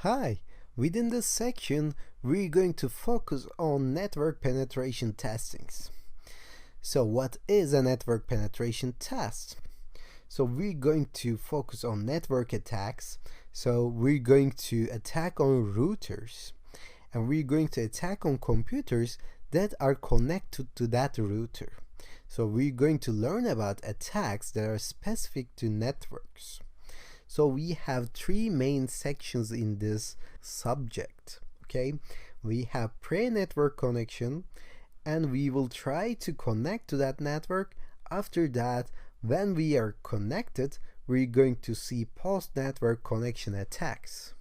Hi, within this section, we're going to focus on network penetration testings. So what is a network penetration test? So we're going to focus on network attacks. So we're going to attack on routers, and we're going to attack on computers that are connected to that router. So we're going to learn about attacks that are specific to networks. So we have three main sections in this subject. Okay, we have pre-network connection, and we will try to connect to that network. After that, when we are connected, we're going to see post-network connection attacks.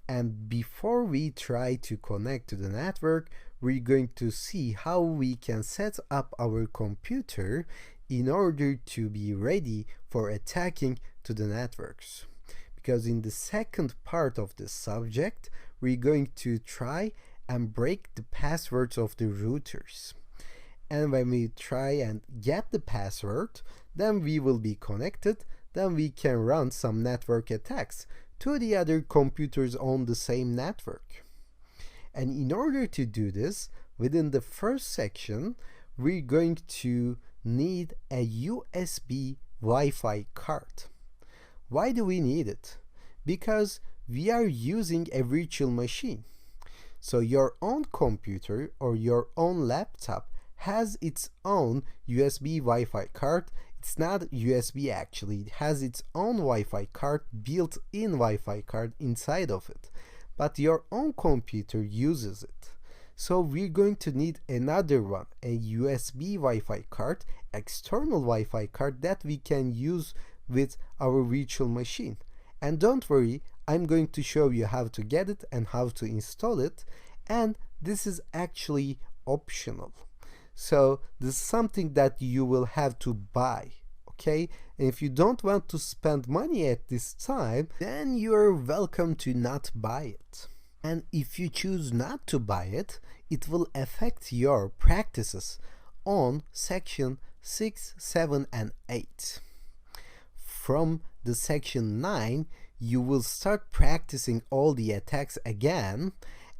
And before we try to connect to the network, we're going to see how we can set up our computer in order to be ready for attacking to the networks. Because in the second part of this subject, we're going to try and break the passwords of the routers. And when we try and get the password, then we will be connected, then we can run some network attacks to the other computers on the same network. And in order to do this, within the first section, we're going to need a USB Wi-Fi card. Why do we need it? Because we are using a virtual machine. So your own computer or your own laptop has its own USB Wi-Fi card. It's not USB actually, it has its own Wi-Fi card, built-in Wi-Fi card inside of it. But your own computer uses it. So we're going to need another one, a USB Wi-Fi card, external Wi-Fi card that we can use with our virtual machine. And don't worry, I'm going to show you how to get it and how to install it. And this is actually optional. So this is something that you will have to buy. Okay, and if you don't want to spend money at this time, then you're welcome to not buy it. And if you choose not to buy it, it will affect your practices on section 6, 7, and 8. From the section 9, you will start practicing all the attacks again,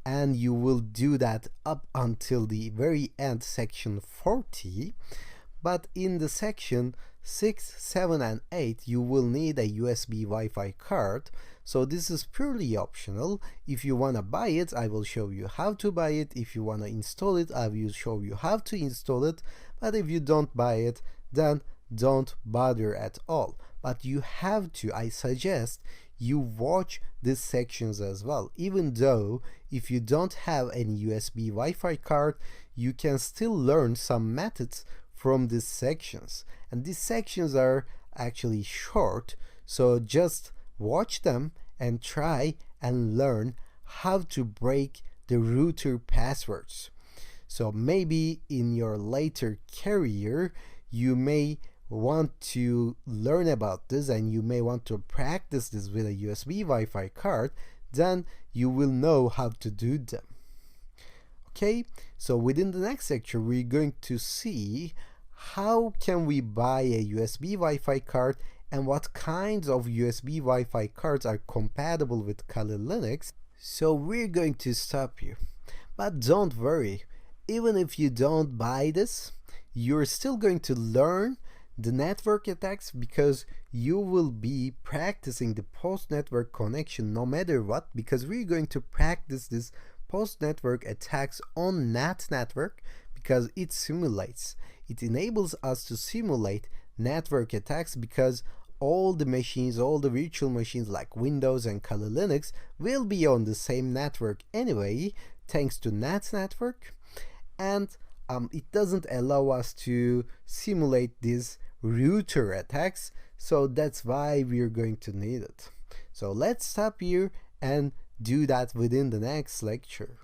and you will do that up until the very end, section 40. But in the section 6, 7, and 8, you will need a USB Wi-Fi card. So this is purely optional. If you want to buy it, I will show you how to buy it. If you want to install it, I will show you how to install it. But if you don't buy it, then don't bother at all. But you have to, I suggest you watch these sections as well. Even though if you don't have any USB Wi-Fi card, you can still learn some methods from these sections. And these sections are actually short, so just watch them and try and learn how to break the router passwords. So maybe in your later career, you may want to learn about this and you may want to practice this with a USB Wi-Fi card, then you will know how to do them. Okay, so within the next section, we're going to see how can we buy a USB Wi-Fi card and what kinds of USB Wi-Fi cards are compatible with Kali Linux. So we're going to stop here. But don't worry, even if you don't buy this, you're still going to learn the network attacks because you will be practicing the post-network connection no matter what, because we're going to practice this post-network attacks on NAT network because it simulates. It enables us to simulate network attacks because all the machines, all the virtual machines like Windows and Kali Linux will be on the same network anyway, thanks to NAT network. And it doesn't allow us to simulate these router attacks, so that's why we're going to need it. So let's stop here and do that within the next lecture.